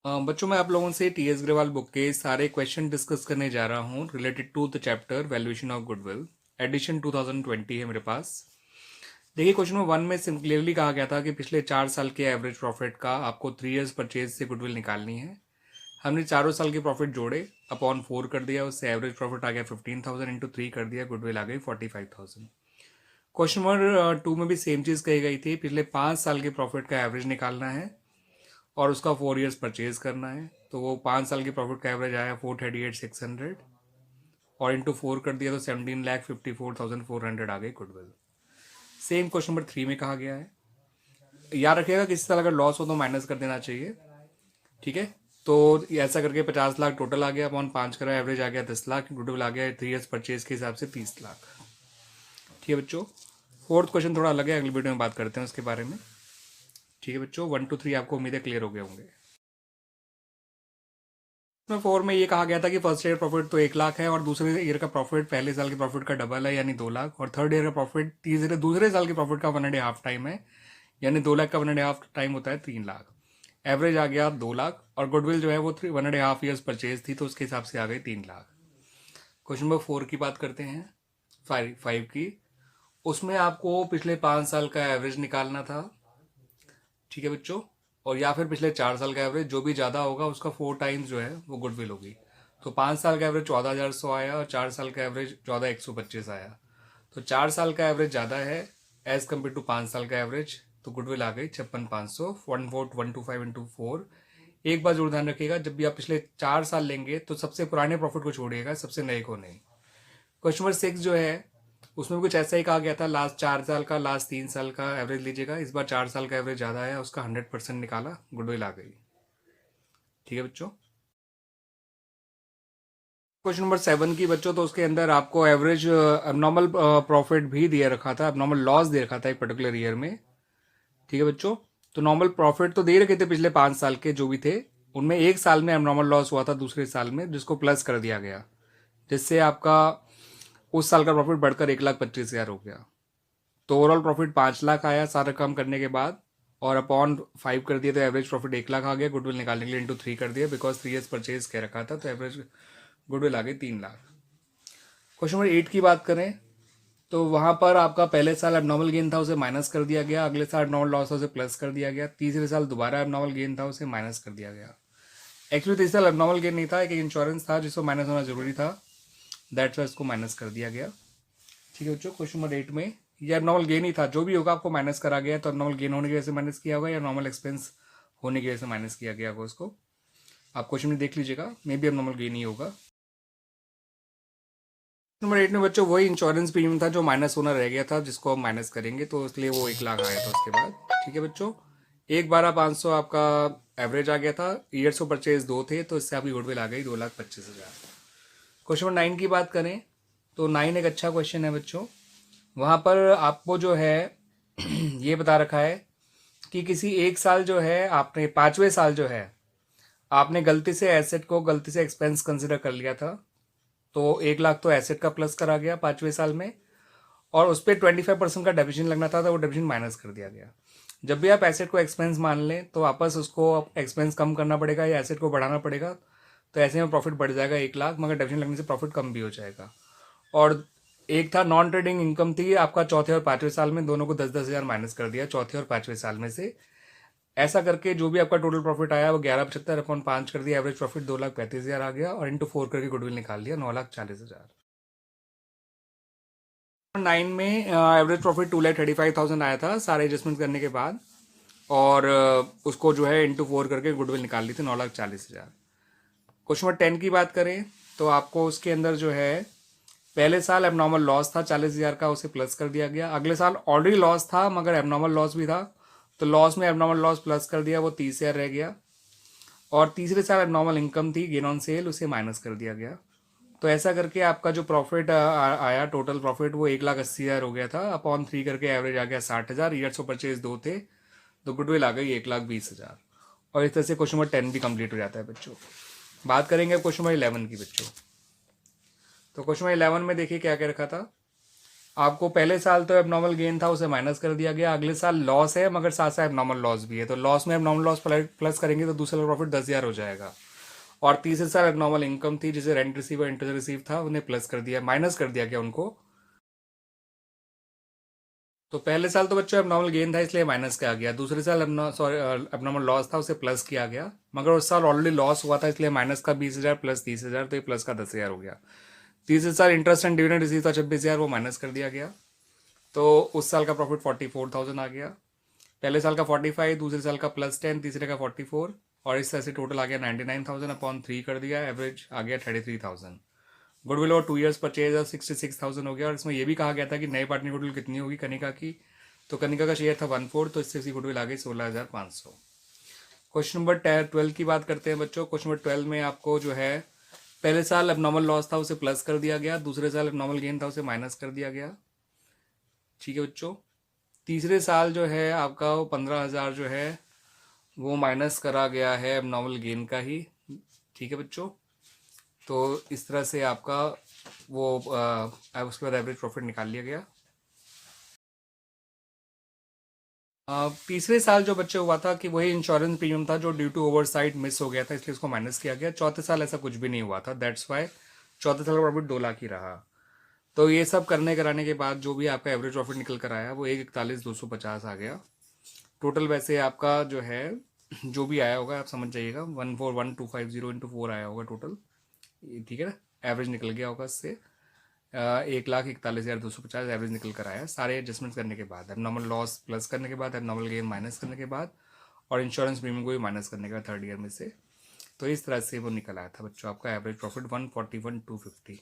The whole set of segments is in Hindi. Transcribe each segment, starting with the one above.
बच्चों मैं आप लोगों से टी.एस. अग्रवाल बुक के सारे क्वेश्चन डिस्कस करने जा रहा हूँ related to the chapter valuation of goodwill edition 2020 है मेरे पास। देखिए क्वेश्चन नंबर 1 में क्लियरली कहा गया था कि पिछले 4 साल के एवरेज प्रॉफिट का आपको 3 इयर्स परचेज से गुडविल निकालनी है। हमने चारों साल के प्रॉफिट जोड़े अपॉन 4 कर दिया, उससे एवरेज प्रॉफिट आ गया 15,000 इंटू 3 कर दिया, गुडविल आ गई 45,000। क्वेश्चन नंबर 2 में भी सेम चीज़ कही गई थी, पिछले 5 साल के प्रॉफिट का एवरेज निकालना है और उसका 4 इयर्स परचेज करना है। तो वो 5 साल की प्रॉफिट का एवरेज आया 438,600 और इंटू 4 कर दिया तो 17,54,400 आ गई गुडविल। सेम क्वेश्चन नंबर 3 में कहा गया है, याद रखिएगा किसी साल अगर लॉस हो तो माइनस कर देना चाहिए, ठीक है। तो ऐसा करके 50 लाख टोटल आ गया, अपॉन 5 करा, एवरेज आ गया 10 लाख, गुडविल आ गया 3 इयर्स परचेज के हिसाब से 30 लाख। ठीक है बच्चों, फोर्थ क्वेश्चन थोड़ा अलग है, अगली वीडियो में बात करते हैं उसके बारे में। ठीक है बच्चों, 1 to 3 आपको उम्मीद है क्लियर हो गए होंगे। 4 में ये कहा गया था कि फर्स्ट ईयर प्रॉफिट तो 1 लाख है और दूसरे ईयर का प्रॉफिट पहले साल के प्रॉफिट का डबल है यानी 2 लाख, और थर्ड ईयर का प्रॉफिट दूसरे साल के प्रॉफिट का 1.5 टाइम है यानी 2 लाख का 1.5 टाइम होता है 3 लाख। एवरेज आ गया 2 लाख और गुडविल जो है वो 1.5 ईयर्स परचेज थी तो उसके हिसाब से आ गई 3 लाख। क्वेश्चन नंबर 4 की बात करते हैं, 5 की। उसमें आपको पिछले 5 साल का एवरेज निकालना था, ठीक है बच्चों, और या फिर पिछले 4 साल का एवरेज, जो भी ज़्यादा होगा उसका 4 टाइम्स जो है वो गुडविल होगी। तो 5 साल का एवरेज 14,100 आया और 4 साल का एवरेज 14,125 आया। तो 4 साल का एवरेज ज़्यादा है एज कम्पेयर टू 5 साल का एवरेज, तो गुडविल आ गई 56,500, 14,125 इंटू 4। एक बात जरूर ध्यान रखिएगा, जब भी आप पिछले 4 साल लेंगे तो सबसे पुराने प्रॉफिट को छोड़िएगा, सबसे नए को नहीं। क्वेश्चन नंबर 6 जो है उसमें भी कुछ ऐसा ही कहा गया था, लास्ट 4 साल का लास्ट 3 साल का एवरेज लीजिएगा। इस बार 4 साल का एवरेज ज़्यादा है, उसका 100% निकाला, गुडविल आ गई। ठीक है बच्चों। क्वेश्चन नंबर 7 की बच्चों, तो उसके अंदर आपको एवरेज एबनॉर्मल प्रॉफिट भी दिया रखा था, एबनॉर्मल लॉस दे रखा था एक पर्टिकुलर ईयर में। ठीक है बच्चों, तो नॉर्मल प्रॉफिट तो दे रखे थे पिछले 5 साल के जो भी थे, उनमें एक साल में एबनॉर्मल लॉस हुआ था दूसरे साल में, जिसको प्लस कर दिया गया, जिससे आपका उस साल का प्रॉफिट बढ़कर 1,25,000 हो गया। तो ओवरऑल प्रॉफिट 5 लाख आया सारा काम करने के बाद, और अपॉन 5 कर दिया तो एवरेज प्रॉफिट 1 लाख आ गया। गुडविल निकालने के लिए इंटू 3 कर दिया, बिकॉज 3 इयर्स परचेज कह रखा था, तो एवरेज गुडविल आ गई 3 लाख। क्वेश्चन नंबर 8 की बात करें तो वहां पर आपका पहले साल एबनॉर्मल गेन था, उसे माइनस कर दिया गया, अगले साल एबनॉर्मल लॉस था उसे प्लस कर दिया गया, तीसरे साल दोबारा एबनॉर्मल गेन था उसे माइनस कर दिया गया। एक्चुअली तीसरे साल एबनॉर्मल गेन नहीं था, एक इंश्योरेंस था जिसको माइनस होना जरूरी था, दैट्स वाई इसको माइनस कर दिया गया। ठीक है बच्चों, क्वेश्चन नंबर 8 में ये एबनॉर्मल गेन ही था, जो भी होगा आपको माइनस करा गया, तो एबनॉर्मल गेन होने की वजह से माइनस किया होगा या नॉर्मल एक्सपेंस होने की वजह से माइनस किया गया होगा उसको। आप क्वेश्चन में देख लीजिएगा, मे बी एबनॉर्मल गेन ही होगा। नंबर 8 में बच्चों वही इंश्योरेंस प्रीमियम था जो माइनस होना रह गया था, जिसको हम माइनस करेंगे, तो इसलिए वो 1 लाख आया था उसके बाद। ठीक है बच्चों, 1,12,500 आपका एवरेज आ गया था, ईयर्स ऑफ परचेज 2 थे, तो इससे आपकी गुडविल आ गई 2,25,000। क्वेश्चन नंबर 9 की बात करें तो 9 एक अच्छा क्वेश्चन है बच्चों। वहाँ पर आपको जो है ये बता रखा है कि किसी एक साल जो है आपने 5वें साल जो है आपने गलती से एसेट को गलती से एक्सपेंस कंसिडर कर लिया था, तो 1 लाख तो एसेट का प्लस करा गया 5वें साल में, और उस पर 25% का डेबिशन लगना था, तो वो डेबिशन माइनस कर दिया गया। जब भी आप एसेट को एक्सपेंस मान लें तो वापस उसको एक्सपेंस कम करना पड़ेगा या एसेट को बढ़ाना पड़ेगा, तो ऐसे में प्रॉफिट बढ़ जाएगा 1 लाख, मगर डेबिशन लगने से प्रॉफिट कम भी हो जाएगा। और एक था नॉन ट्रेडिंग इनकम थी आपका चौथे और 5वें साल में, दोनों को 10,000 माइनस कर दिया चौथे और 5वें साल में से। ऐसा करके जो भी आपका टोटल प्रॉफिट आया वो 11,75 अपॉन 5 कर दिया, एवरेज प्रॉफिट 2,35,000 आ गया, और इंटू 4 करके गुडविल निकाल दिया 9,40,000। 9 में एवरेज प्रॉफिट 2,35,000 आया था सारे एडजस्टमेंट करने के बाद, और उसको जो है इंटू 4 करके गुडविल निकाल ली थी 9,40,000। क्वेश्चन नंबर 10 की बात करें तो आपको उसके अंदर जो है पहले साल एबनॉर्मल लॉस था 40,000 का, उसे प्लस कर दिया गया, अगले साल ऑलरेडी लॉस था मगर एबनॉर्मल लॉस भी था, तो लॉस में एबनॉर्मल लॉस प्लस कर दिया, वो 30,000 रह गया, और तीसरे साल एबनॉर्मल इनकम थी गेन ऑन सेल, उसे माइनस कर दिया गया। तो ऐसा करके आपका जो प्रॉफिट आया टोटल प्रॉफिट वो 1,80,000 हो गया था, अपॉन 3 करके एवरेज आ गया 60,000, ईयर्स ऑफ परचेज 2 थे, तो गुडविल आ गई 1,20,000। और इस तरह से क्वेश्चन नंबर 10 भी कंप्लीट हो जाता है बच्चों। बात करेंगे क्वेश्चन नंबर 11 की बच्चों। तो क्वेश्चन नंबर 11 में देखिए क्या क्या रखा था। आपको पहले साल तो एबनॉर्मल गेन था, उसे माइनस कर दिया गया। अगले साल लॉस है मगर साथ साथ एबनॉर्मल लॉस भी है, तो लॉस में एबनॉर्मल लॉस प्लस करेंगे तो दूसरे साल प्रॉफिट 10,000 हो जाएगा। और तीसरे साल एबनॉर्मल इनकम थी, जिसे रेंट रिसीव और इंटरेस्ट रिसीव था, उन्हें प्लस कर दिया, माइनस कर दिया गया उनको। तो पहले साल तो बच्चों एबनॉर्मल गेन था इसलिए माइनस किया गया, दूसरे साल एबनॉर्मल लॉस था उसे प्लस किया गया, मगर उस साल ऑलरेडी लॉस हुआ था इसलिए माइनस का 20,000 प्लस 30,000, तो ये प्लस का 10,000 हो गया। तीसरे साल इंटरेस्ट एंड डिविडेंड रिसीव था 26,000, वो माइनस कर दिया गया, तो उस साल का प्रॉफिट 44,000 आ गया। पहले साल का 45, दूसरे साल का +10, तीसरे का 44, और इस तरह से टोटल आ गया 99,000 अपॉन 3 कर दिया, एवरेज आ गया 33,000। गुडविल और 2 इयर्स परचेज और 66,000 हो गया। और इसमें यह भी कहा गया था कि नए पार्टनर गुडविल कितनी होगी कनिका की, तो कनिका का शेयर था 1/4, तो इससे इसकी गुडविल आ गई 16,500। क्वेश्चन नंबर 12 की बात करते हैं बच्चों। क्वेश्चन नंबर 12 में आपको जो है पहले साल एबनॉर्मल लॉस था उसे प्लस कर दिया गया, दूसरे साल एबनॉर्मल गेन था उसे माइनस कर दिया गया। ठीक है बच्चों, तीसरे साल जो है आपका वो 15,000 जो है वो माइनस करा गया है एबनॉर्मल गेन का ही। ठीक है बच्चों, तो इस तरह से आपका वो उसके बाद एवरेज प्रॉफिट निकाल लिया गया। तीसरे साल जो बच्चे हुआ था कि वही इंश्योरेंस प्रीमियम था जो ड्यू टू ओवरसाइट मिस हो गया था, इसलिए उसको माइनस किया गया। चौथे साल ऐसा कुछ भी नहीं हुआ था, दैट्स वाई चौथे साल का प्रॉफिट 2 लाख ही रहा। तो ये सब करने कराने के बाद जो भी आपका एवरेज प्रॉफिट निकल कर आया वो 1,41,250 आ गया टोटल। वैसे आपका जो है जो भी आया होगा आप समझ जाइएगा, 141250 इंटू 4 आया होगा टोटल, ठीक है ना। एवरेज निकल गया होगा इससे 1,41,250 एवरेज निकल कर आया, सारे एडजस्टमेंट करने के बाद, एबनॉर्मल लॉस प्लस करने के बाद, एबनॉर्मल गेन माइनस करने के बाद, और इंश्योरेंस प्रीमियम को भी माइनस करने के बाद थर्ड ईयर में से। तो इस तरह से वो निकल आया था बच्चों आपका एवरेज प्रॉफिट 141,250,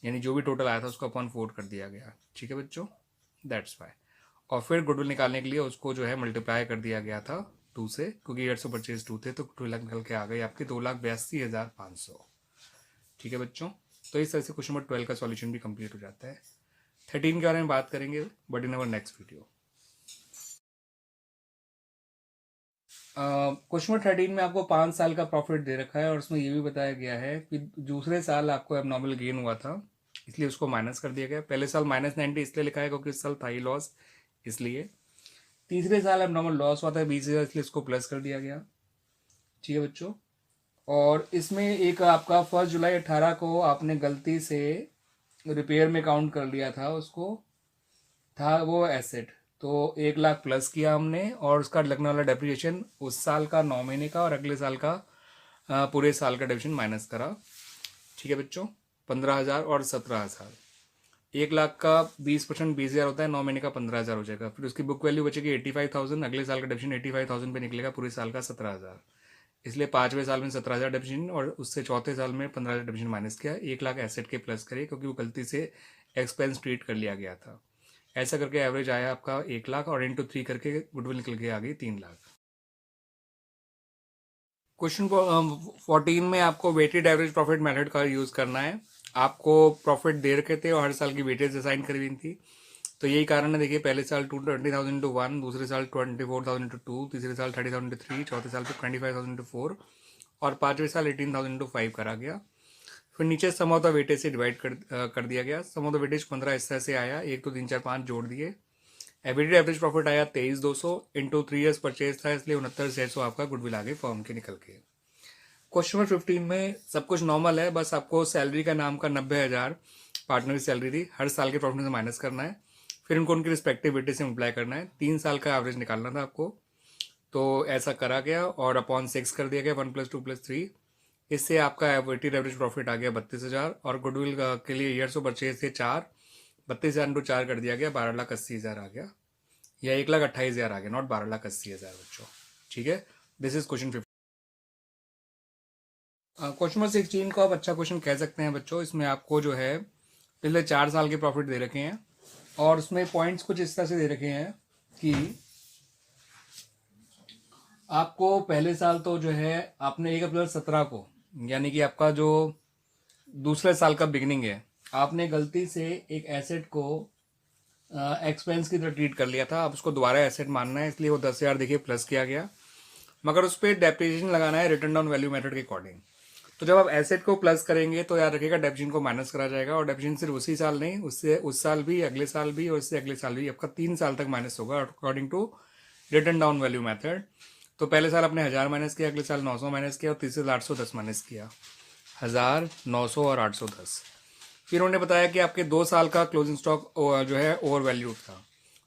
यानी जो भी टोटल आया था उसको अपॉन 4 कर दिया गया। ठीक है बच्चों, दैट्स वाई। और फिर गुडविल निकालने के लिए उसको जो है मल्टीप्लाई कर दिया गया था 2 से, क्योंकि ईयर्स ऑफ परचेज 2 थे, तो 2 लाख निकल के आ गई आपकी 2,82,500। ठीक है बच्चों, तो इस तरह से क्वेश्चन नंबर 12 का सॉल्यूशन भी कंप्लीट हो जाता है। 13 के बारे में बात करेंगे but in our next video. Question number 13 में आपको 5 साल का प्रॉफिट दे रखा है और उसमें ये भी बताया गया है कि दूसरे साल आपको एबनॉर्मल गेन हुआ था इसलिए उसको माइनस कर दिया गया। पहले साल -90 इसलिए लिखा है क्योंकि इस साल था ही लॉस इसलिए। तीसरे साल एबनॉर्मल लॉस हुआ था 20,000 इसलिए इसको प्लस कर दिया गया। ठीक है बच्चों, और इसमें एक आपका 1 जुलाई 2018 को आपने गलती से रिपेयर में काउंट कर लिया था, उसको था वो एसेट, तो 1 लाख प्लस किया हमने और उसका लगने वाला डेप्रिसिएशन उस साल का 9 महीने का और अगले साल का पूरे साल का डेप्रिसिएशन माइनस करा। ठीक है बच्चों, 15,000 और 17,000। 1 लाख का 20% 20,000 होता है, 9 महीने का 15,000 हो जाएगा। फिर उसकी बुक वैल्यू बचेगी 85,000, अगले साल का डेप्रिसिएशन 85,000 पे निकलेगा, पूरे साल का 17,000। इसलिए 5वें साल में 17,000 डेप्रिसिएशन और उससे चौथे साल में 15,000 डेप्रिसिएशन माइनस किया। 1 लाख एसेट के प्लस करिए क्योंकि वो गलती से एक्सपेंस ट्रीट कर लिया गया था। ऐसा करके एवरेज आया आपका 1 लाख और इंटू 3 करके गुडविल निकल के आ गई 3 लाख। क्वेश्चन 14 में आपको वेटेड एवरेज प्रॉफिट मेथड का यूज़ करना है। आपको प्रॉफिट दे रखे थे और हर साल की वेटेज असाइन करी हुई थी, तो यही कारण है। देखिए पहले साल 20,000 इंटू 1, दूसरे साल 24,000 इंटू 2, तीसरे साल 30,000 इंटू 3, चौथे साल फिर 25,000 इंटू 4 और पाँचवें साल 18,000 इंटू 5 करा गया। फिर नीचे सम ऑफ द वेटेज से डिवाइड कर दिया गया। सम ऑफ द वेटेज 15 इस तरह से आया, 1 2 3 4 5 जोड़ दिए। एवरेज एवरेज प्रॉफिट आया 23,200 इंटू 3 ईयर्स परचेज था इसलिए 69,600 आपका गुडविल आ गई फॉर्म के निकल के। क्वेश्चन नंबर 15 में सब कुछ नॉर्मल है, बस आपको सैलरी का नाम का 90,000 पार्टनर की सैलरी थी, हर साल के प्रॉफिट से माइनस करना है, फिर उनको उनकी रिस्पेक्टिव वेटेज से मल्टीप्लाई करना है, 3 साल का एवरेज निकालना था आपको। तो ऐसा करा गया और अपॉन 6 कर दिया गया, 1 + 2 + 3। इससे आपका वेटेड एवरेज प्रॉफिट आ गया 32,000 और गुडविल के लिए ईयर्स ऑफ परचेज थे 4, 32,000 इंटू 4 कर दिया गया, 12,80,000 आ गया, या 1,28,000 आ गया, नॉट 12,80,000 बच्चों। ठीक है, this is question 15। Question number 16 को आप अच्छा क्वेश्चन कह सकते हैं बच्चों। इसमें आपको जो है पिछले 4 साल के प्रॉफिट दे रखे हैं और उसमें पॉइंट्स कुछ इस तरह से दे रखे हैं कि आपको पहले साल तो जो है आपने 1 अप्रैल 2017 को, यानी कि आपका जो दूसरे साल का बिगनिंग है, आपने गलती से एक एसेट को एक्सपेंस की तरह ट्रीट कर लिया था। अब उसको दोबारा एसेट मानना है इसलिए वो 10,000 देखिए प्लस किया गया, मगर उस पर डेप्रिसिएशन लगाना है रिटर्न डाउन वैल्यू मेथड के अकॉर्डिंग। तो जब आप एसेट को प्लस करेंगे तो याद रखिएगा डेप्रिसिएशन को माइनस करा जाएगा, और डेप्रिसिएशन सिर्फ उसी साल नहीं, उससे उस साल भी, अगले साल भी और उससे अगले साल भी, आपका 3 साल तक माइनस होगा according to written down value method. तो पहले साल आपने 1000 माइनस किया, अगले साल 900 माइनस किया और तीसरे साल 810 माइनस किया, 1000, 900 और 810। फिर उन्होंने बताया कि आपके 2 साल का क्लोजिंग स्टॉक जो है ओवर वैल्यूड था,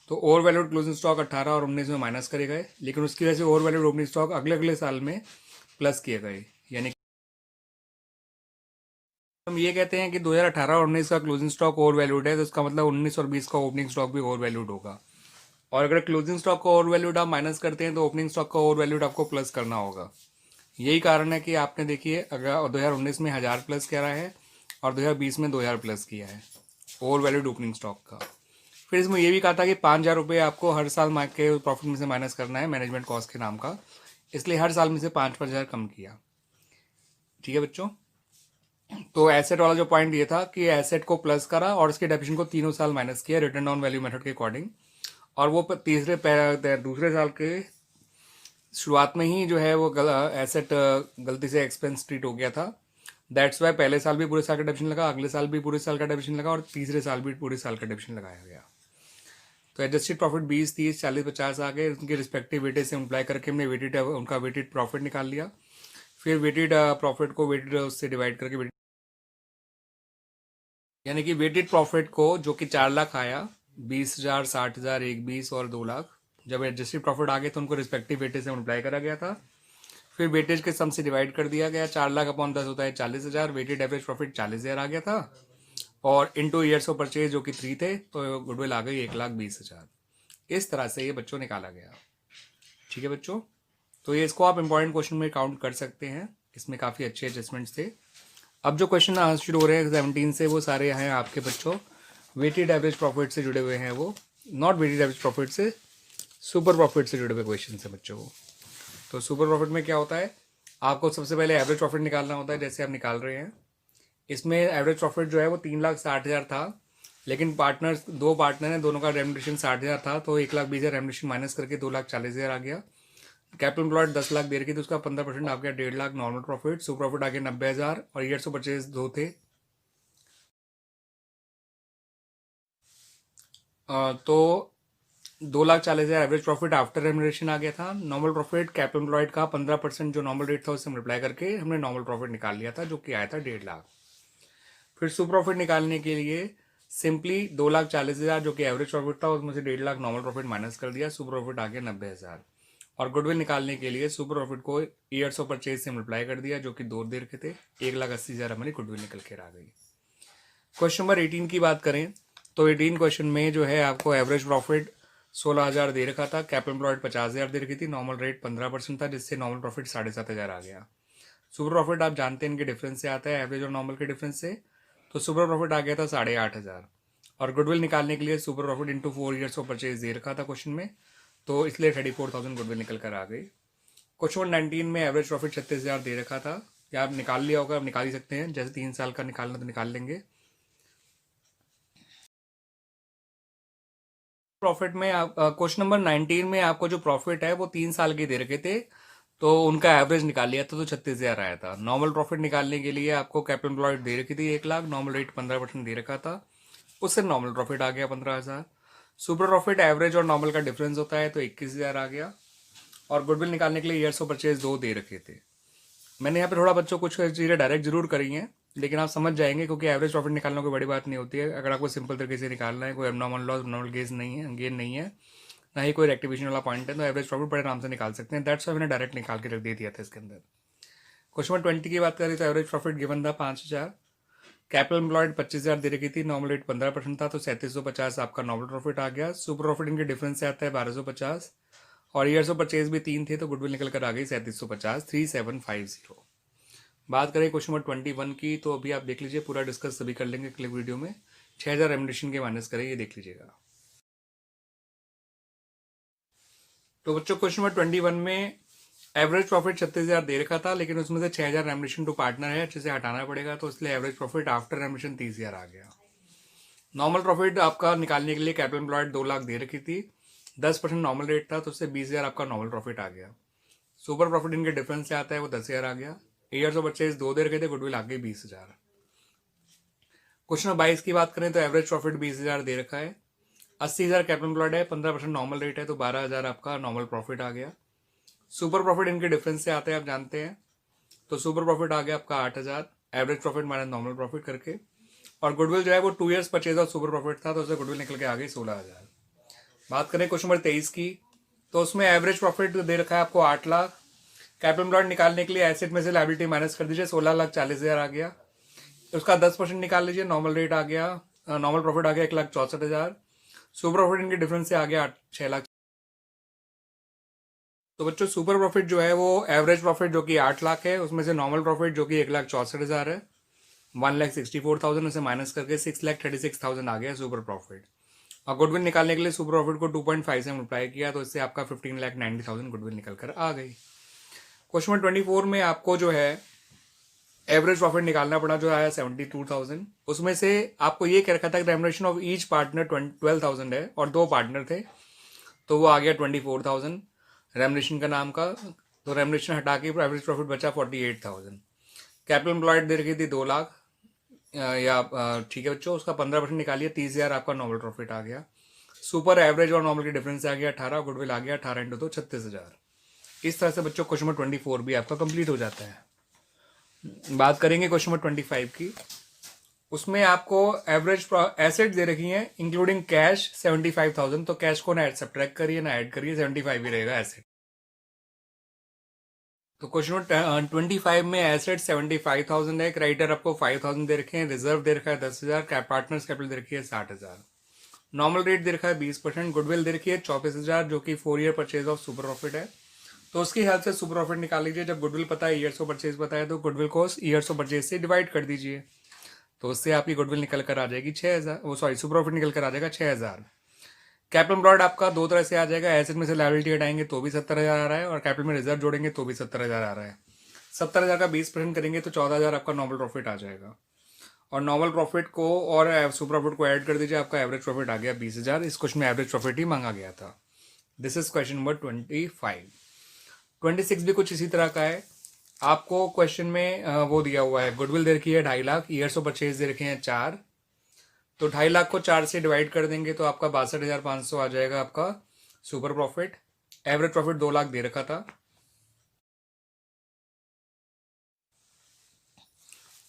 तो ओवर वैल्यूड क्लोजिंग स्टॉक 18 और 19 में माइनस करे गए, लेकिन उसकी वजह से ओवर वैल्यूड ओपनिंग स्टॉक अगले अगले साल में प्लस किए गए। यानी हम ये कहते हैं कि 2018 और 19 का क्लोजिंग स्टॉक ओवर वैल्यूड है, तो इसका मतलब 19 और 20 का ओपनिंग स्टॉक भी ओवर वैल्यूड होगा। और अगर क्लोजिंग स्टॉक का ओवर वैल्यूड आप माइनस करते हैं तो ओपनिंग स्टॉक का ओवर वैल्यूड आपको प्लस करना होगा। यही कारण है कि आपने देखिए अगर 2019 में 1000 प्लस करा है और 2020 में 2000 प्लस किया है ओवर वैल्यूड ओपनिंग स्टॉक का। फिर इसमें यह भी कहा था कि 5000 रुपये आपको हर साल के प्रॉफिट में से माइनस करना है मैनेजमेंट कॉस्ट के नाम का, इसलिए हर साल में से 5-5 हज़ार कम किया। ठीक है बच्चों, तो एसेट वाला जो पॉइंट ये था कि एसेट को प्लस करा और उसके डेप्रिसिएशन को तीनों साल माइनस किया रिटर्न डाउन वैल्यू मेथड के अकॉर्डिंग, और वो दूसरे साल के शुरुआत में ही जो है वो एसेट गलती से एक्सपेंस ट्रीट हो गया था। दैट्स वाई पहले साल भी पूरे साल का डेप्रिसिएशन लगा, अगले साल भी पूरे साल का डेप्रिसिएशन लगा और तीसरे साल भी पूरे साल का डेप्रिसिएशन लगाया गया। तो एडजस्टेड प्रॉफिट 20, 30, 40, 50 आ गए, उनके रिस्पेक्टिव वेटेज से अप्लाई करके हमने वेटेड उनका वेटेड प्रॉफिट निकाल लिया। फिर वेटेड प्रॉफिट को वेटेड उससे डिवाइड करके यानी कि वेटेड प्रॉफिट को जो कि 4 लाख आया, 20,000, 60,000, 1,20 और 2 लाख, जब एडजस्टेड प्रॉफिट आ गए तो उनको रिस्पेक्टिव वेटेज से मल्टीप्लाई करा गया था। फिर वेटेज के सम से डिवाइड कर दिया गया, 4 लाख अपॉन 10 होता है 40,000, वेटेड एवरेज प्रॉफिट 40,000 आ गया था, और इंटू ईयर्स ऑफ परचेज जो कि 3 थे, तो गुडविल आ गई 1,20,000। इस तरह से ये बच्चों निकाला गया। ठीक है बच्चों, तो ये इसको आप इंपॉर्टेंट क्वेश्चन में काउंट कर सकते हैं, इसमें काफ़ी अच्छे एडजस्टमेंट्स थे। अब जो क्वेश्चन शुरू हो रहे हैं 17 से, वो सारे हैं आपके बच्चों वेटेड एवरेज प्रॉफिट से जुड़े हुए हैं, वो नॉट वेटेड एवरेज प्रॉफिट से, सुपर प्रॉफिट से जुड़े हुए क्वेश्चन है बच्चों को। तो सुपर प्रॉफिट में क्या होता है, आपको सबसे पहले एवरेज प्रॉफिट निकालना होता है, जैसे आप निकाल रहे हैं। इसमें एवरेज प्रॉफिट जो है वो 3,60,000 था, लेकिन दो पार्टनर हैं, दोनों का रेम्युनरेशन 60,000 था, तो 1,20,000 रेम्युनरेशन माइनस करके 2,40,000 आ गया। कैपिटल एम्प्लॉयड 10 लाख दे रखी थी, उसका 15% आ गया 1.5 lakh normal profit. Super profit आ गया 90,000 और ईयर्स ऑफ परचेज 2 थे। तो 2,40,000 एवरेज प्रॉफिट आफ्टर रेम्युनरेशन आ गया था। नॉर्मल प्रॉफिट कैपिटल एम्प्लॉयड का 15% जो नॉर्मल रेट था उससे मल्टीप्लाई करके हमने नॉर्मल प्रॉफिट निकाल लिया था, जो कि आया था 1.5 लाख। फिर सुपर प्रॉफिट निकालने के लिए सिंपली 2,40,000 जो कि एवरेज प्रॉफिट था उसमें से 1.5 लाख नॉर्मल प्रॉफिट माइनस कर दिया, सुपर प्रॉफिट आ गया 90,000। और गुडविल निकालने के लिए सुपर प्रॉफिट को ईयर्स ऑफ परचेज से मल्टीप्लाई कर दिया, जो कि 2 दे रखे थे, 1,80,000 हमारी गुडविल निकल कर आ गई। क्वेश्चन नंबर 18 की बात करें तो 18 क्वेश्चन में जो है आपको एवरेज प्रॉफिट 16,000 दे रखा था, कैपिटल एम्प्लॉयड 50,000 दे रखी थी, नॉर्मल रेट 15% था, जिससे नॉर्मल प्रॉफिट 7,500 आ गया। सुपर प्रॉफिट आप जानते हैं इनके डिफरेंस से आता है, एवरेज और नॉर्मल के डिफरेंस से। तो सुपर प्रॉफिट आ गया था 8,500। और गुडविल निकालने के लिए super profit into 4 years of purchase दे रखा था क्वेश्चन में, तो इसलिए 34,000 गुडविल निकल कर आ गई। क्वेश्चन 19 में एवरेज प्रॉफिट 36,000 दे रखा था, या आप निकाल लिया होगा, आप निकाल ही सकते हैं, जैसे 3 साल का निकालना तो निकाल लेंगे। प्रॉफिट में आप क्वेश्चन नंबर 19 में आपको जो प्रॉफिट है वो 3 साल के दे रखे थे, तो उनका एवरेज निकाल लिया था, तो 36,000 आया था। नॉर्मल प्रॉफिट निकालने के लिए आपको कैपिटल एम्प्लॉयड दे रखी थी 1 लाख, नॉर्मल रेट 15% दे रखा था, उससे नॉर्मल प्रॉफिट आ गया 15,000। सुपर प्रॉफिट एवरेज और नॉर्मल का डिफरेंस होता है, तो 21,000 आ गया। और गुडविल निकालने के लिए ईयर्स ऑफ परचेज 2 दे रखे थे। मैंने यहाँ पे थोड़ा बच्चों कुछ चीज़ें डायरेक्ट जरूर करी हैं, लेकिन आप समझ जाएंगे, क्योंकि एवरेज प्रॉफिट निकालना कोई बड़ी बात नहीं होती है। अगर आपको सिंपल तरीके से निकालना है, कोई एबनॉर्मल लॉस एबनॉर्मल गेन नहीं है, ना ही कोई रेक्टिफिकेशन वाला पॉइंट है, तो एवरेज प्रॉफिट बड़े आराम से निकाल सकते हैं। दैट्स वाई मैंने डायरेक्ट निकाल के रख दे दिया था इसके अंदर। क्वेश्चन नंबर 20 की बात करें तो एवरेज प्रॉफिट गिवन था 5,000, कैपिटल एम्प्लॉयड 25,000 दे रखी थी, नॉर्मल रेट 15% था, तो 3750 आपका नॉर्मल प्रॉफिट आ गया। सुपर प्रॉफिट इनके डिफरेंस से आता है 1250, और ईयर्स ऑफ परचेज भी 3 थे, तो गुडविल निकल कर आ गई 3750, 3750। बात करें क्वेश्चन नंबर 21 की, तो अभी आप देख लीजिए, पूरा डिस्कस सभी कर लेंगे क्लिप वीडियो में। 6,000 रेम्युनरेशन के माइनस करें, ये देख लीजिएगा। तो बच्चों क्वेश्चन नंबर 21 में एवरेज प्रॉफिट 36,000 दे रखा था, लेकिन उसमें से 6,000 रेम्युनरेशन टू पार्टनर है, अच्छे से हटाना पड़ेगा, तो इसलिए एवरेज प्रॉफिट आफ्टर रेम्युनरेशन 30,000 आ गया। नॉर्मल प्रॉफिट आपका निकालने के लिए कैपिटल एम्प्लॉयड 2 लाख दे रखी थी, 10% नॉर्मल रेट था, तो उससे 20,000 आपका नॉर्मल प्रॉफिट आ गया। सुपर प्रॉफिट इनके डिफरेंस से आता है, वो 10,000 आ गया। ईयर्स ऑफ परचेज 2 दे रखे थे, गुडविल आ गई 20,000। क्वेश्चन नंबर 22 की बात करें तो एवरेज प्रॉफिट 20,000 दे रखा है, 80,000 कैपिटल एम्प्लॉयड है, 15% नॉर्मल रेट है, तो 12,000 आपका नॉर्मल प्रॉफिट आ गया। सुपर प्रॉफिट इनके डिफरेंस से आते हैं, आप जानते हैं। तो सुपर प्रॉफिट आ गया आपका 8,000, average profit minus normal profit करके। और गुडविल जो है वो 2 ईयर्स परचेज और सुपर प्रॉफिट था, तो उससे गुडविल निकल के आ गई 16,000। बात करें क्वेश्चन नंबर 23 की, तो उसमें एवरेज प्रॉफिट दे रखा है आपको 8 लाख। कैपिटल एम्प्लॉयड निकालने के लिए एसेट में से लायबिलिटी माइनस कर दीजिए, 16,40,000 आ गया। उसका 10% निकाल लीजिए, नॉर्मल रेट आ गया, नॉर्मल प्रॉफिट आ गया 1,64,000। सुपर प्रॉफिट इनके डिफरेंस से आ गया 6 लाख। तो बच्चों सुपर प्रॉफिट जो है वो एवरेज प्रॉफिट जो कि 8 लाख है, उसमें से नॉर्मल प्रॉफिट जो कि 1,64,000 है, 1,64,000 उसे माइनस करके 6,36,000 आ गया सुपर प्रॉफिट। और गुडविल निकालने के लिए सुपर प्रॉफिट को 2.5 से मल्टीप्लाई किया, तो इससे आपका 15,90,000 गुडविल निकल कर आ गई। क्वेश्चन नंबर 24 में आपको जो है एवरेज प्रॉफिट निकालना पड़ा, जो आया 72,000। उसमें से आपको ये कह रखा था कि रेमुनरेशन ऑफ ईच पार्टनर 12,000 है और 2 पार्टनर थे, तो वो आ गया 24,000 रेमुनरेशन का नाम का। तो रेमुनरेशन हटा के एवरेज प्रॉफिट बचा 48,000। कैपिटल एम्प्लॉयड दे रखी थी 2 लाख, या ठीक है बच्चों, उसका 15% निकालिए, 30,000 आपका नॉर्मल प्रॉफिट आ गया। सुपर एवरेज और नॉर्मल के डिफरेंस आ गया 18, गुडविल आ गया 18 इंटू 2 36,000। इस तरह से बच्चों क्वेश्चन नंबर 24 भी आपका कंप्लीट हो जाता है। बात करेंगे क्वेश्चन नंबर 25 की। उसमें आपको एवरेज एसेट दे रखी है इंक्लूडिंग कैश 75,000, तो कैश को ना सब्ट्रैक्ट करिए ना ऐड करिए, 75 ही रहेगा एसेट। तो क्वेश्चन नंबर 25 में एसेट 75,000 है, क्रेडिटर आपको 5,000 दे रखे हैं, रिजर्व दे रखा है 10,000, पार्टनर्स कैपिटल दे रखी है 60,000, नॉर्मल रेट दे रखा है 20%, गुडविल दे रखी है 24,000 जो कि 4 year purchase of super profit है। तो उसकी हेल्प से सुपर प्रॉफिट निकाल लीजिए। जब गुडविल पता है, ईयर्स ऑफ परचेज पता है, तो गुडविल को ईयर्स ऑफ परचेज से डिवाइड कर दीजिए, तो उससे आपकी गुडविल निकल कर आ जाएगी 6,000, वो सॉरी सुपर प्रॉफिट निकल कर आ जाएगा 6,000। कैपिटल एम्प्लॉयड आपका 2 तरह से आ जाएगा, एसेट में से लायबिलिटी हटाएंगे तो भी 70,000 आ रहा है, और कैपिटल में रिजर्व जोड़ेंगे तो भी 70,000 आ रहा है। 70,000 का 20% करेंगे तो 14,000 आपका नॉर्मल प्रॉफिट आ जाएगा, और नॉर्मल प्रॉफिट को और सुपर प्रॉफिट को ऐड कर दीजिए, आपका एवरेज प्रॉफिट आ गया 20,000। इस क्वेश्चन में एवरेज प्रॉफिट ही मांगा गया था। This is question number 25। 26 भी कुछ इसी तरह का है। आपको क्वेश्चन में वो दिया हुआ है, गुडविल दे रखी है 2.5 लाख, ईयर्स ऑफ परचेज दे रखे हैं 4, तो 2.5 लाख को 4 से डिवाइड कर देंगे तो आपका 62,500 आ जाएगा आपका super profit. Average profit 2 lakh दे रखा था,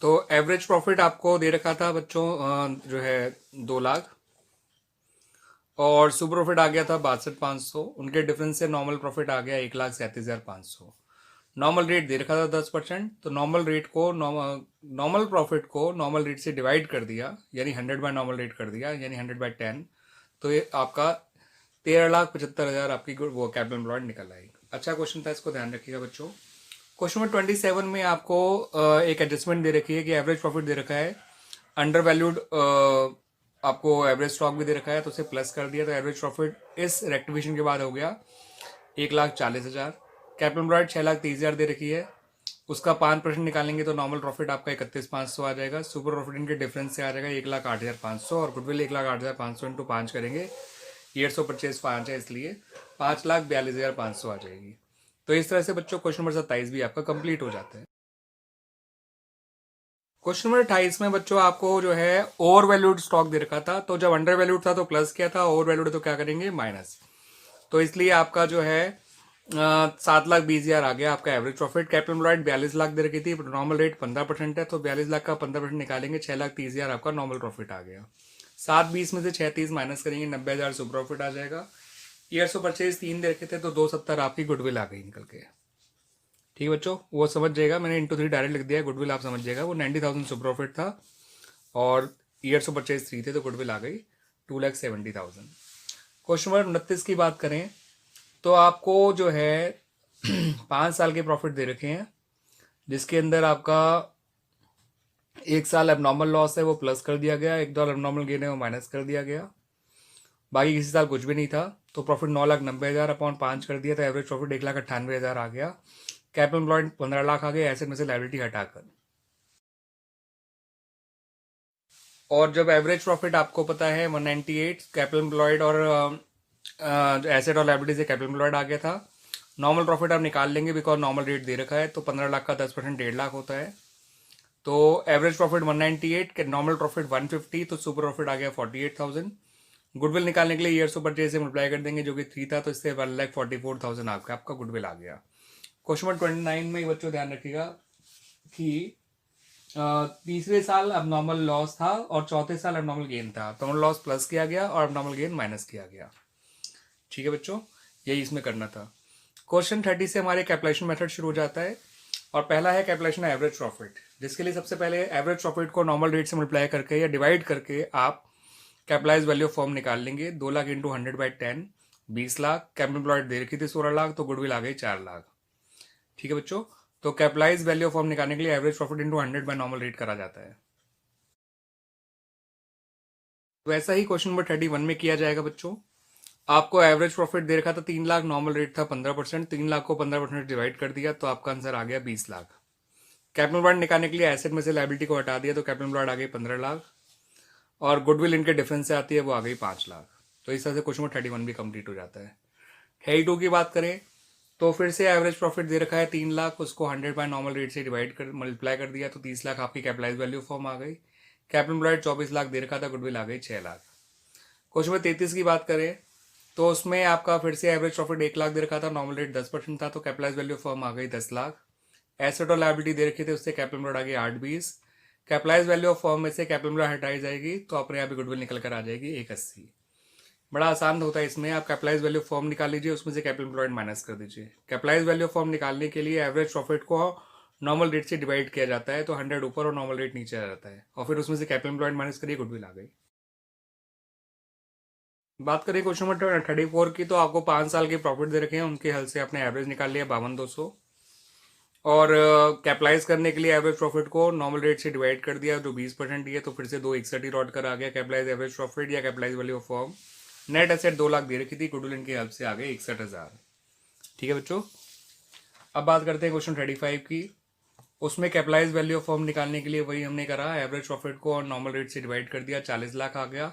तो एवरेज प्रॉफिट आपको दे रखा था बच्चों जो है 2 लाख, और सुपर प्रॉफिट आ गया था 62,500। उनके डिफरेंस से नॉर्मल प्रॉफिट आ गया 1,37,500। नॉर्मल रेट दे रखा था 10%, तो नॉर्मल रेट को नॉर्मल प्रॉफिट को नॉर्मल रेट से डिवाइड कर दिया, यानी 100 बाय नॉर्मल रेट कर दिया, यानी 100/10, तो ये आपका 13,75,000 आपकी वो कैपिटल एम्प्लॉयड निकल आएगी। अच्छा क्वेश्चन था, इसको ध्यान रखिएगा बच्चों। क्वेश्चन नंबर 27 में आपको एक एडजस्टमेंट दे रखी है कि एवरेज प्रॉफिट दे रखा है, अंडर वैल्यूड आपको एवरेज स्टॉक भी दे रखा है, तो उसे प्लस कर दिया, तो एवरेज प्रॉफिट इस रेक्टिफिकेशन के बाद हो गया 1,40,000। कैपिटल एम्प्लॉयड 6,30,000 दे रखी है, उसका 5% निकालेंगे तो नॉर्मल प्रॉफिट आपका 31,500 आ जाएगा। सुपर प्रॉफिट इनके डिफरेंस से आ जाएगा 1,08,500, और गुडविल 1,08,500 इंटू 5 करेंगे, ईयर्स ऑफ परचेज 5 है इसलिए 5,42,500 आ जाएगी। तो इस तरह से बच्चों क्वेश्चन नंबर 27 भी आपका कंप्लीट हो जाता है। क्वेश्चन नंबर 28 में बच्चों आपको जो है ओवर वैल्यूड स्टॉक दे रखा था, तो जब अंडर वैल्यूड था तो प्लस किया था, ओवर वैल्यूड तो क्या करेंगे माइनस, तो इसलिए आपका जो है 7,20,000 आ गया आपका average profit. Capital employed 42 lakh दे रखी थी, नॉर्मल रेट 15% है, तो 42 लाख का 15% निकालेंगे 6,30,000 आपका नॉर्मल प्रॉफिट आ गया। 7,20 में से 6,30 माइनस करेंगे 90,000 सुपर प्रॉफिट आ जाएगा। ईयर्स ऑफ परचेज 3 दे रखे थे, तो 270 आपकी गुडविल आ गई निकल के। ठीक है बच्चों, वो समझ जाएगा, मैंने इंटू 3 डायरेक्ट लिख दिया है, गुडविल आप समझ जाएगा। वो 90,000 सुपर प्रॉफिट था और ईयर्स ऑफ परचेज 3 थे, तो गुडविल आ गई 2,70,000। क्वेश्चन नंबर 29 की बात करें तो आपको जो है 5 साल के प्रॉफिट दे रखे हैं, जिसके अंदर आपका 1 साल एबनॉर्मल लॉस है वो प्लस कर दिया गया, 1 डॉलर एबनॉर्मल गेन है वो माइनस कर दिया गया, बाकी किसी साल कुछ भी नहीं था, तो प्रॉफिट 9,90,000 अपॉन 5 कर दिया, तो एवरेज प्रॉफिट 1,98,000 आ गया। कैपिटल एम्प्लॉयड 15 लाख आ गए एसेट में से लायबिलिटी हटाकर। और जब एवरेज प्रॉफिट आपको पता है 198, कैपिटल एम्प्लॉयड और एसेट और लायबिलिटी से कैपिटल एम्प्लॉयड आ गया था, नॉर्मल प्रॉफिट आप निकाल लेंगे बिकॉज नॉर्मल रेट दे रखा है, तो 15 लाख का 10% 1.5 लाख होता है। तो एवरेज प्रॉफिट 198, नॉर्मल प्रॉफिट 150, तो सुपर प्रॉफिट आ गया 48,000। गुडविल निकालने के लिए ईयर्स ऑफ परचेज से मल्टीप्लाई कर देंगे जो कि 3 था, तो इससे 1,44,000 आपका गुडविल आ गया। क्वेश्चन नंबर 29 में बच्चों ध्यान रखिएगा कि तीसरे साल अब नॉर्मल लॉस था और चौथे साल अब नॉर्मल गेन था, तो लॉस प्लस किया गया और अब नॉर्मल गेन माइनस किया गया। ठीक है बच्चों, यही इसमें करना था। क्वेश्चन 30 से हमारे कैलकुलेशन मेथड शुरू हो जाता है और पहला है कैलकुलेशन एवरेज प्रॉफिट, जिसके लिए सबसे पहले एवरेज प्रॉफिट को नॉर्मल रेट से मल्टीप्लाई करके या डिवाइड करके आप कैपिटलाइज वैल्यू ऑफ फॉर्म निकाल लेंगे। 2 lakh into 100/10 20 lakh, capital employed दे रखी थी 16 लाख, तो गुडविल आ गई 4 लाख। ठीक है बच्चों, तो कैपिटलाइज वैल्यू ऑफ फॉर्म निकालने के लिए average profit into 100 by normal rate करा जाता है। वैसा ही क्वेश्चन नंबर 31 में किया जाएगा बच्चों। आपको एवरेज प्रॉफिट दे रखा था 3 लाख, नॉर्मल रेट था 15%, 3 लाख को 15% डिवाइड कर दिया तो आपका आंसर आ गया 20 लाख। कैपिटल एम्प्लॉयड निकालने के लिए एसेट में से लायबिलिटी को हटा दिया तो कैपिटल एम्प्लॉयड आ गई 15 लाख और गुडविल इनके डिफरेंस से आती है वो आ गई 5 लाख। तो इस तरह से क्वेश्चन नंबर 31 भी कंप्लीट हो जाता है। 32 की बात करें तो फिर से एवरेज प्रॉफिट दे रखा है 3 लाख, उसको 100 बाय नॉर्मल रेट से डिवाइड कर मल्टीप्लाई कर दिया तो 30 लाख आपकी कैपिटलाइज वैल्यू फॉर्म आ गई। कैपिटल एम्प्लॉयड 24 लाख दे रखा था, गुडविल आ गई 6 लाख। क्वेश्चन नंबर 33 की बात करें तो उसमें आपका फिर से एवरेज प्रॉफिट 1 लाख दे रखा था, नॉर्मल रेट 10% था, तो कैपिटलाइज वैल्यू फॉर्म आ गई 10 लाख। एसेट और लायबिलिटी दे रखी थी उससे कैपिटल एम्प्लॉयड आ गई 820। कैपिटलाइज वैल्यू ऑफ फॉर्म में से कैपिटल एम्प्लॉयड हटाई जाएगी तो अपने यहाँ पे गुडविल निकल कर आ जाएगी 180। बड़ा आसान होता है इसमें, आप कैपिटलाइज वैल्यू फॉर्म निकाल लीजिए, उसमें से कैपिटल एम्प्लॉयड माइनस कर दीजिए। कैपिटलाइज वैल्यू फॉर्म निकालने के लिए एवरेज प्रॉफिट को नॉर्मल रेट से डिवाइड किया जाता है, तो 100 ऊपर और नॉर्मल रेट नीचे आ जाता है और फिर उसमें से कैपिटल एम्प्लॉयड माइनस करिए, गुडविल आ गई। बात करें क्वेश्चन नंबर 34 की, तो आपको 5 साल के प्रॉफिट दे रखे हैं, उनके हल से आपने एवरेज निकाल लिया 52,200 और कैपिटलाइज करने के लिए एवरेज प्रॉफिट को नॉर्मल रेट से डिवाइड कर दिया जो 20% ही है, तो फिर से 261 ही रॉड कर आ गया कैपिटलाइज एवरेज प्रॉफिट या capitalise value of firm. Net asset 2 lakh दे रखी थी, गुडविल इनकी हेल्प से आ गए 61,000। ठीक है बच्चों, अब बात करते हैं क्वेश्चन 35 की। उसमें कैपिटलाइज वैल्यू ऑफ फॉर्म निकालने के लिए वही हमने करा, एवरेज प्रॉफिट को नॉर्मल रेट से डिवाइड कर दिया 40 लाख आ गया।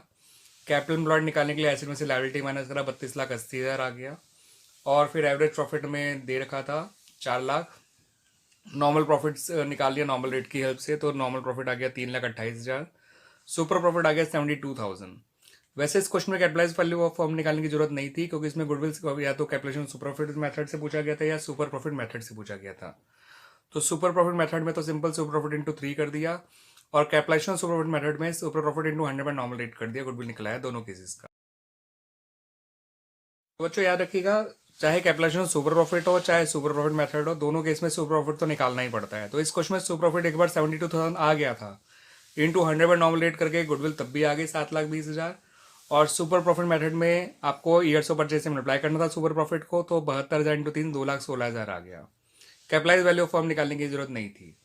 कैपिटल एम्प्लॉयड निकालने के लिए एसेट में से लायबिलिटी माइनस करा 32,80,000 आ गया और फिर एवरेज प्रॉफिट में दे रखा था 4 लाख, नॉर्मल प्रॉफिट निकाल लिया नॉर्मल रेट की हेल्प से, तो नॉर्मल प्रॉफिट आ गया 3,28,000। सुपर प्रॉफिट आ गया 72,000। वैसे इस क्वेश्चन में कैपिटलाइज वैल्यू ऑफ फॉर्म निकालने की जरूरत नहीं थी क्योंकि इसमें गुडविल या तो कैपिटलाइजेशन सुपर प्रॉफिट मेथड से पूछा गया था या सुपर प्रॉफिट मेथड से पूछा गया था। तो सुपर प्रॉफिट मेथड में तो सिंपल सुपर प्रॉफिट इंटू 3 कर दिया और कैपिटलाइजेशन सुपर प्रॉफिट मेथड में super profit into 100 normal rate कर दिया, गुडविल निकला है दोनों केसेस का। तो बच्चों याद रखिएगा, चाहे कैपिटलाइजेशन सुपर प्रॉफिट हो चाहे सुपर प्रॉफिट मेथड हो, दोनों केस में सुपर प्रॉफिट तो निकालना ही पड़ता है। तो इस क्वेश्चन में सुपर प्रॉफिट एक बार 72,000 आ गया था, इंटू 100 पर नॉर्मल रेट करके गुडविल तब भी आ गई 7,20,000 और सुपर प्रॉफिट मेथड में आपको ईयर्स ऑफ परचेज से मल्टीप्लाई करना था सुपर प्रॉफिट को, तो 72,000 इंटू 3 2,16,000 आ गया। कैपिटलाइज वैल्यू ऑफ फॉर्म निकालने की जरूरत नहीं थी।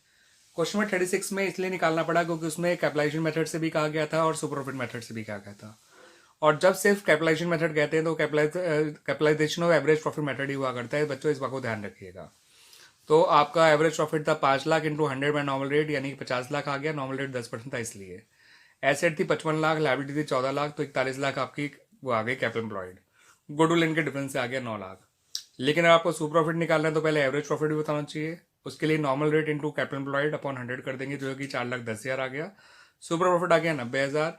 क्वेश्चन में 36 में इसलिए निकालना पड़ा क्योंकि उसमें कैपिटलाइजेशन मेथड से भी कहा गया था और सुपर प्रॉफिट मेथड से भी कहा गया था, और जब सिर्फ कैपिटलाइजेशन मेथड कहते हैं तो capitalisation of average profit method ही हुआ करता है बच्चों, इस बात को ध्यान रखिएगा। तो आपका एवरेज प्रॉफिट था 5 lakh into 100 by normal rate यानी कि 50 लाख आ गया, नॉर्मल रेट 10% था इसलिए। एसेट थी 55 लाख, लायबिलिटी थी 14 लाख, तो 41 लाख आपकी वो आ गई कैपिटल एम्प्लॉयड। गुडविल इनके डिफरेंस से आ गया 9 लाख। लेकिन अगर आपको सुपर प्रॉफिट निकालना है तो पहले एवरेज प्रॉफिट भी बताना चाहिए, उसके लिए normal rate into capital employed upon 100 कर देंगे जो कि 4,10,000 आ गया। सुपर प्रॉफिट आ गया 90,000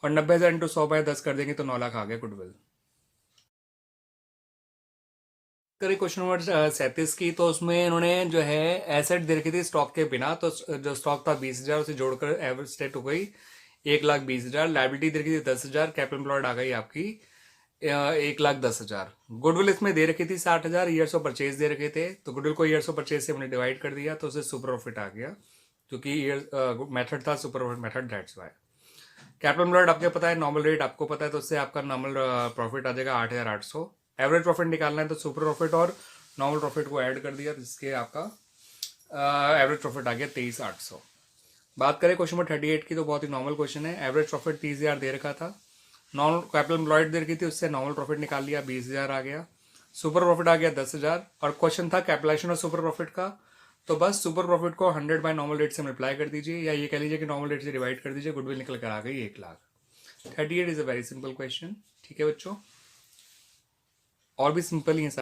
और 90,000 इंटू 100/10 कर देंगे तो 9 लाख आ गया गुडविल। करें क्वेश्चन नंबर 37 की, तो उसमें इन्होंने जो है एसेट दे रखी थी स्टॉक के बिना, तो जो स्टॉक था 20,000 उसे जोड़कर एवरेज स्टेट हो गई 1,20,000। लायबिलिटी दे रखी थी 10,000, कैपिटल एम्प्लॉयड आ गई आपकी 1,10,000। गुडविल इसमें दे रखी थी 60,000, ईयर्स ऑफ परचेज दे रखे थे, तो गुडविल को ईयर्स ऑफ परचेज से हमने डिवाइड कर दिया तो उसे सुपर प्रॉफिट आ गया क्योंकि ईयर मेथड था super profit method, that's why. Capital employed आपको पता है, नॉर्मल रेट आपको पता है, तो उससे आपका नॉर्मल प्रॉफिट आ जाएगा 8,800। एवरेज प्रॉफिट निकालना है तो सुपर प्रॉफिट और नॉर्मल प्रॉफिट को ऐड कर दिया जिसके आपका एवरेज प्रॉफिट आ गया 23,800। बात करें क्वेश्चन नंबर 38 की, तो बहुत ही नॉर्मल क्वेश्चन है। एवरेज प्रॉफिट 30,000 दे रखा था, नॉर्मल कैपिटल एम्प्लॉयड दे रखी थी, उससे नॉर्मल प्रॉफिट निकाल लिया 20,000 आ गया, सुपर प्रॉफिट आ गया 10,000 और क्वेश्चन था कैपिटलाइजेशन और सुपर प्रॉफिट का, तो बस सुपर प्रॉफिट को 100 बाय नॉर्मल रेट से मल्टीप्लाई कर दीजिए या ये कह लीजिए कि नॉर्मल रेट से डिवाइड कर दीजिए, गुडविल निकल कर आ गई 1 lakh. 38 is a very simple question. ठीक है बच्चों, और भी सिंपल ही है।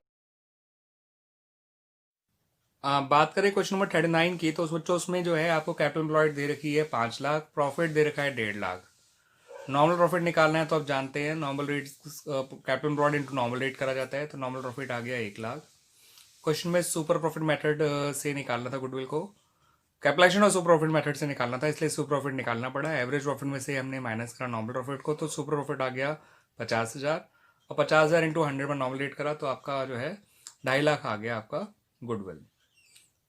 बात करें क्वेश्चन नंबर 39 की, तो उस बच्चों उसमें जो है आपको कैपिटल एम्प्लॉयड दे रखी है 5 लाख, प्रॉफिट दे रखा है 1.5 लाख। नॉर्मल प्रॉफिट निकालना है तो आप जानते हैं normal rate capital employed into normal rate करा जाता है, तो नॉर्मल प्रॉफिट आ गया 1 लाख। क्वेश्चन में सुपर प्रॉफिट मेथड से निकालना था गुडविल को, कैपिटलाइजेशन और सुपर प्रॉफिट मेथड से निकालना था, इसलिए सुपर प्रॉफिट निकालना पड़ा। एवरेज प्रॉफिट में से हमने माइनस करा नॉर्मल प्रॉफिट को, तो सुपर प्रॉफिट आ गया 50,000, और 50,000 इंटू 100 पर नॉर्मल रेट करा तो आपका जो है 2.5 लाख आ गया आपका गुडविल।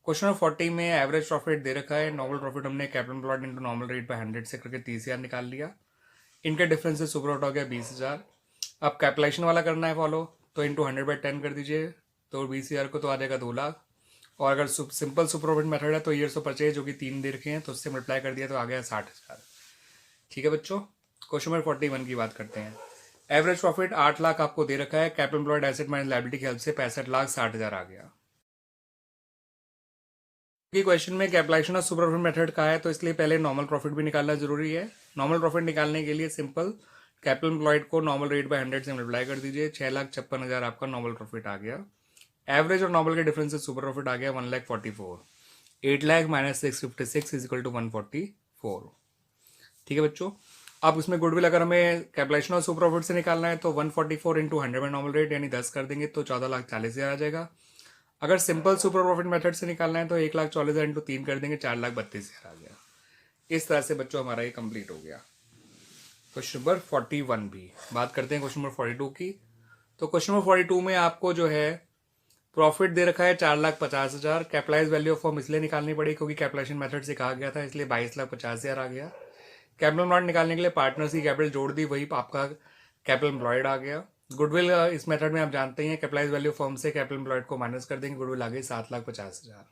क्वेश्चन नंबर 40 में एवरेज प्रॉफिट दे रखा है, नॉर्मल प्रॉफिट हमने capital employed into normal rate पर 100 से करके 30,000 निकाल लिया। इनका डिफरेंस से सुपर आउट हो गया 20,000। अब कैपिटलाइजेशन वाला करना है फॉलो, तो इंटू 100/10 कर दीजिए, तो 20,000 को तो आ जाएगा 2 लाख। और अगर सिंपल सुपर प्रॉफिट मेथड है तो ईयर्स ऑफ परचेज जो कि 3 दे रखे हैं, तो उससे मल्टीप्लाई कर दिया तो आ गया 60,000। ठीक है बच्चों, क्वेश्चन नंबर 41 की बात करते हैं। एवरेज प्रॉफिट 8 लाख आपको दे रखा है, capital employed asset minus liability की हेल्प से 65,60,000 आ गया। क्वेश्चन में कैपिटलाइजेशन और सुपर प्रॉफिट मेथड का है, तो इसलिए पहले नॉर्मल प्रॉफिट भी निकालना जरूरी है। नॉर्मल प्रॉफिट निकालने के लिए सिंपल कैपिटल एम्प्लॉयड को नॉर्मल रेट बाय 100 से मल्टीप्लाई कर दीजिए, 6,56,000 आपका नॉर्मल प्रॉफिट आ गया। एवरेज और नॉर्मल के डिफरेंस से सुपर प्रॉफिट आ गया 1,44,000। 8 lakh minus 656 is equal to 144। ठीक है बच्चों, अब इसमें गुडविल अगर हमें कैपिटलाइजेशन और सुपर प्रॉफिट से निकालना है तो 144 इंटू 100 में नॉर्मल रेट यानी 10 कर देंगे तो 14,40,000 आ जाएगा। अगर सिंपल सुपर प्रॉफिट मेथड से निकालना है तो 1,40,000 इंटू 3 कर देंगे, 4,32,000 आ गया। इस तरह से बच्चों हमारा ये कंप्लीट हो गया। क्वेश्चन नंबर 41 भी बात करते हैं क्वेश्चन नंबर 42 की। तो क्वेश्चन नंबर 42 में आपको जो है प्रॉफिट दे रखा है 4,50,000। कैपिटलाइज वैल्यू ऑफ फॉर्म इसलिए निकालनी पड़ी क्योंकि कैपिटलाइजेशन मेथड से कहा गया था, इसलिए 22,50,000 आ गया। कैपिटल एम्प्लॉयड निकालने के लिए पार्टनर्स की कैपिटल जोड़ दी, वही आपका कैपिटल एम्प्लॉयड आ गया। गुडविल इस मेथड में आप जानते हैं कैपिटलाइज वैल्यू फॉर्म से कैपिटल एम्प्लॉयड को माइनस कर देंगे, गुडविल आ गई 7,50,000।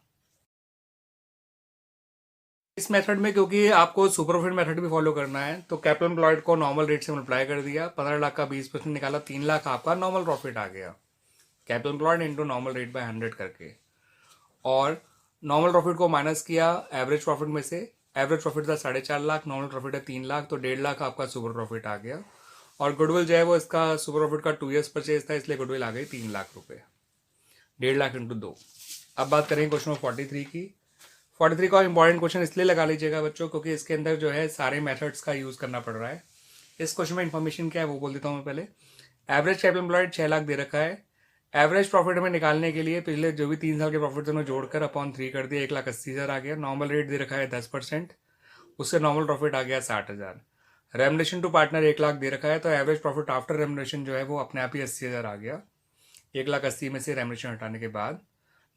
इस मेथड में क्योंकि आपको सुपर प्रॉफिट मेथड भी फॉलो करना है, तो कैपिटल एम्प्लॉयड को नॉर्मल रेट से मल्टीप्लाई कर दिया, 15 लाख का 20% निकाला, 3 लाख आपका नॉर्मल प्रॉफिट आ गया capital employed into normal rate by 100 करके। और नॉर्मल प्रॉफिट को माइनस किया एवरेज प्रॉफिट में से, एवरेज प्रॉफिट था 4.5 लाख, नॉर्मल प्रॉफिट है 3 लाख, तो 1.5 लाख आपका सुपर प्रॉफिट आ गया। और गुडविल जो है वो इसका सुपर प्रॉफिट का 2 ईयर्स परचेज था, इसलिए गुडविल आ गई 3 लाख रुपए, 1.5 लाख इंटू 2। अब बात करेंगे क्वेश्चन नंबर 43 की। 43 का इंपॉर्टेंट क्वेश्चन इसलिए लगा लीजिएगा बच्चों क्योंकि इसके अंदर जो है सारे मेथड्स का यूज करना पड़ रहा है। इस क्वेश्चन में इन्फॉर्मेशन क्या है वो बोल देता हूँ मैं पहले। एवरेज कैपिटल एम्प्लॉयड 6 लाख दे रखा है। एवरेज प्रॉफिट हमें निकालने के लिए पिछले जो भी 3 साल के प्रॉफिट थे उन्हें जोड़कर अपॉन 3 कर दिया, 1,80,000 आ गया। नॉर्मल रेट दे रखा है 10%, उससे नॉर्मल प्रॉफिट आ गया 60,000। रेमुनेशन टू पार्टनर 1 लाख दे रखा है, तो एवरेज प्रॉफिट आफ्टर रेमुनेशन जो है वो अपने आप ही 80,000 आ गया। 1,80,000 में से रेमुनेशन हटाने के बाद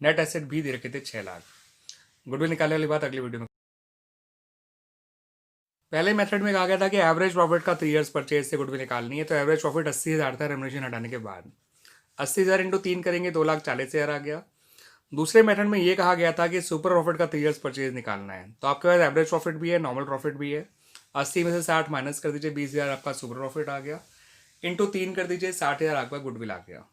नेट एसेट भी दे रखे थे 6 लाख। गुडविल निकालने वाली बात अगली वीडियो में। पहले मेथड में कहा गया था कि एवरेज प्रॉफिट का 3 ईयर्स परचेज से गुडविल निकालनी है, तो एवरेज प्रॉफिट 80,000 था रेमुनेशन हटाने के बाद। 80,000 इंटू 3 करेंगे 2,40,000 आ गया। दूसरे मेथड में ये कहा गया था कि सुपर प्रॉफिट का 3 ईयर्स परचेज निकालना है, तो आपके पास एवरेज प्रॉफिट भी है नॉर्मल प्रॉफिट भी है। 80 में से 60 माइनस कर दीजिए, 20,000 आपका सुपर प्रॉफिट आ गया, इंटू 3 कर दीजिए, 60,000 आपका गुडविल आ गया।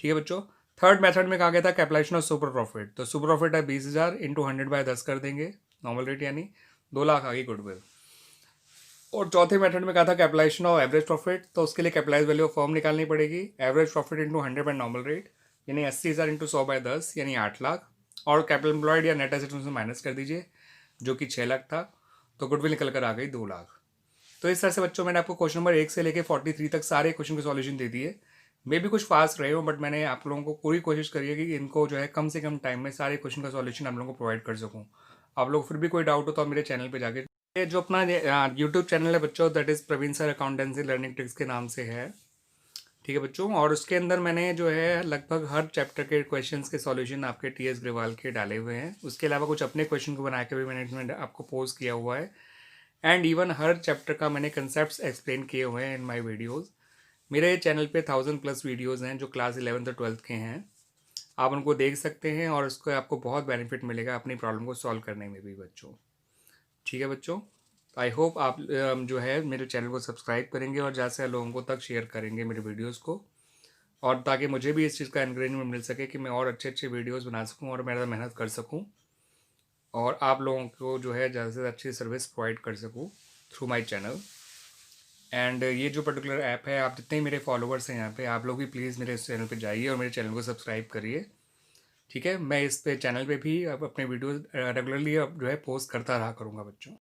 ठीक है बच्चों, थर्ड मेथड में कहा गया था कैपिटलाइजेशन ऑफ सुपर प्रॉफिट, तो सुपर प्रॉफिट है 20,000 इंटू 100/10 कर देंगे नॉर्मल रेट यानी 2 लाख आ गई गुडविल। और चौथे मेथड में कहा था कैपिटलाइजेशन ऑफ एवरेज प्रॉफिट, तो उसके लिए कैपिटलाइज वैल्यू ऑफ फर्म निकालनी पड़ेगी। Average profit into 100 normal rate यानी 80,000 इंटू 100/10 यानी 8 लाख, और कैपिटल एम्प्लॉयड या नेट एसेट से माइनस कर दीजिए जो कि 6 लाख था, तो गुडविल निकल कर आ गई 2 लाख। तो इस तरह से बच्चों मैंने आपको क्वेश्चन नंबर 1 से लेकर 43 तक सारे क्वेश्चन के सॉल्यूशन दे दिए। मे भी कुछ फास्ट रहे हो, बट मैंने आप लोगों को पूरी कोशिश करी है कि इनको जो है कम से कम टाइम में सारे क्वेश्चन का सॉल्यूशन आप लोगों को प्रोवाइड कर सकूँ। आप लोग फिर भी कोई डाउट हो तो आप मेरे चैनल पे जाके, ये जो अपना यूट्यूब चैनल है बच्चों, that is Praveen sir accountancy learning tricks के नाम से है। ठीक है बच्चों, और उसके अंदर मैंने जो है लगभग हर चैप्टर के क्वेश्चंस के सॉल्यूशन आपके टीएस ग्रेवाल के डाले हुए हैं। उसके अलावा कुछ अपने क्वेश्चन को बना के भी मैंने आपको पोस्ट किया हुआ है, एंड इवन हर चैप्टर का मैंने कंसेप्ट एक्सप्लेन किए हुए हैं इन माई वीडियोज़। मेरे चैनल पे 1000+ वीडियोज़ हैं जो क्लास 11th और 12th के हैं, आप उनको देख सकते हैं और उसको आपको बहुत बेनिफिट मिलेगा अपनी प्रॉब्लम को सॉल्व करने में भी बच्चों। ठीक है बच्चों, आई होप आप जो है मेरे चैनल को सब्सक्राइब करेंगे और ज़्यादा से ज़्यादा लोगों को तक शेयर करेंगे मेरे वीडियोस को, और ताकि मुझे भी इस चीज़ का एनकरेजमेंट मिल सके कि मैं और अच्छे अच्छे वीडियोस बना सकूं और मेरा मेहनत कर सकूं, और आप लोगों को जो है ज़्यादा से ज़्यादा अच्छी सर्विस प्रोवाइड कर सकूं थ्रू माय चैनल। एंड ये जो पर्टिकुलर ऐप है, आप जितने मेरे फॉलोअर्स हैं यहाँ पे, आप लोग भी प्लीज़ मेरे इस चैनल पे जाइए और मेरे चैनल को सब्सक्राइब करिए। ठीक है, मैं इस पे चैनल पे भी अब अपने वीडियोस रेगुलरली अब जो है पोस्ट करता रहा करूँगा बच्चों।